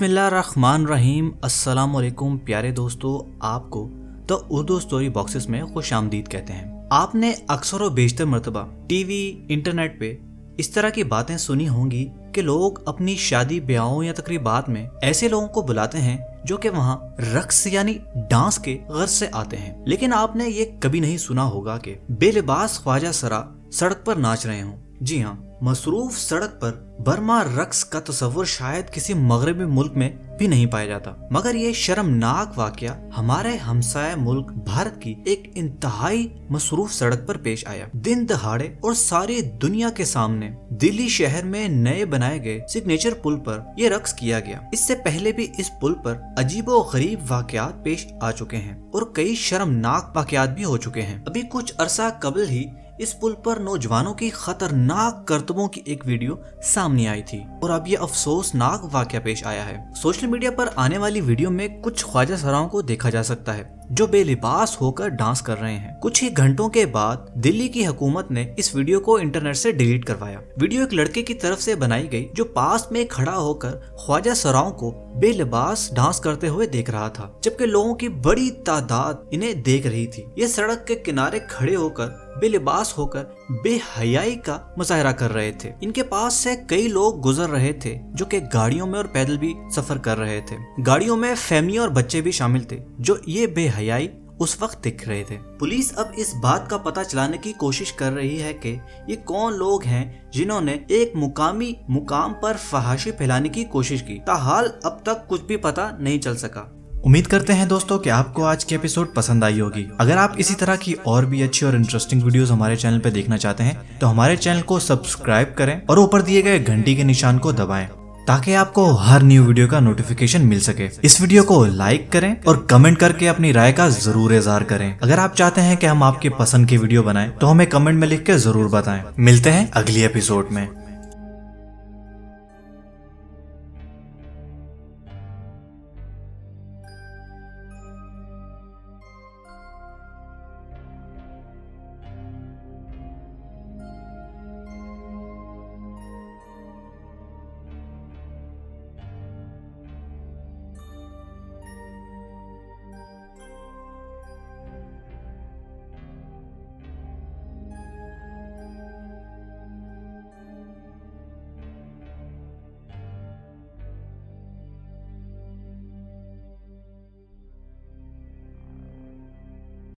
बिस्मिल्लाहिर्रहमानिर्रहीम। अस्सलाम वालेकुम प्यारे दोस्तों, आपको द उर्दू स्टोरी बॉक्सेस में खुश आमदीद कहते हैं। आपने अक्सर व बेशतर मरतबा टीवी इंटरनेट पे इस तरह की बातें सुनी होंगी कि लोग अपनी शादी ब्याहों या तकरीबात में ऐसे लोगों को बुलाते हैं जो कि वहाँ रक्स यानी डांस के गर्ज से आते हैं, लेकिन आपने ये कभी नहीं सुना होगा कि बेलिबास ख्वाजा सरा सड़क पर नाच रहे हों। जी हाँ, मसरूफ सड़क पर बर्मा रक्स का तस्वुर शायद किसी मगरबी मुल्क में भी नहीं पाया जाता, मगर ये शर्मनाक वाकया हमारे हमसाया मुल्क भारत की एक इंतहाई मसरूफ सड़क पर पेश आया। दिन दहाड़े और सारी दुनिया के सामने दिल्ली शहर में नए बनाए गए सिग्नेचर पुल पर यह रक्स किया गया। इससे पहले भी इस पुल पर अजीबो गरीब वाकयात पेश आ चुके हैं और कई शर्मनाक वाकयात भी हो चुके हैं। अभी कुछ अरसा कबल ही इस पुल पर नौजवानों की खतरनाक करतबों की एक वीडियो सामने आई थी और अब ये अफसोसनाक वाकया पेश आया है। सोशल मीडिया पर आने वाली वीडियो में कुछ ख्वाजा सराओं को देखा जा सकता है जो बेलिबास होकर डांस कर रहे हैं। कुछ ही घंटों के बाद दिल्ली की हुकूमत ने इस वीडियो को इंटरनेट से डिलीट करवाया। वीडियो एक लड़के की तरफ से बनाई गई जो पास में खड़ा होकर ख्वाजा सराओं को बेलिबास डांस करते हुए देख रहा था, जबकि लोगों की बड़ी तादाद इन्हें देख रही थी। ये सड़क के किनारे खड़े होकर बेलिबास होकर बेहयाई का मुजाहरा कर रहे थे। इनके पास से कई लोग गुजर रहे थे जो कि गाड़ियों में और पैदल भी सफर कर रहे थे। गाड़ियों में फैमिली और बच्चे भी शामिल थे जो ये बेहयाई उस वक्त दिख रहे थे। पुलिस अब इस बात का पता चलाने की कोशिश कर रही है कि ये कौन लोग हैं जिन्होंने एक मुकामी मुकाम पर फहाशी फैलाने की कोशिश की। ताहाल अब तक कुछ भी पता नहीं चल सका। उम्मीद करते हैं दोस्तों कि आपको आज की एपिसोड पसंद आई होगी। अगर आप इसी तरह की और भी अच्छी और इंटरेस्टिंग वीडियोस हमारे चैनल पे देखना चाहते हैं तो हमारे चैनल को सब्सक्राइब करें और ऊपर दिए गए घंटी के निशान को दबाएं ताकि आपको हर न्यू वीडियो का नोटिफिकेशन मिल सके। इस वीडियो को लाइक करें और कमेंट करके अपनी राय का जरूर इज़हार करें। अगर आप चाहते हैं कि हम आपके पसंद की वीडियो बनाएं तो हमें कमेंट में लिख के जरूर बताएं। मिलते हैं अगली एपिसोड में।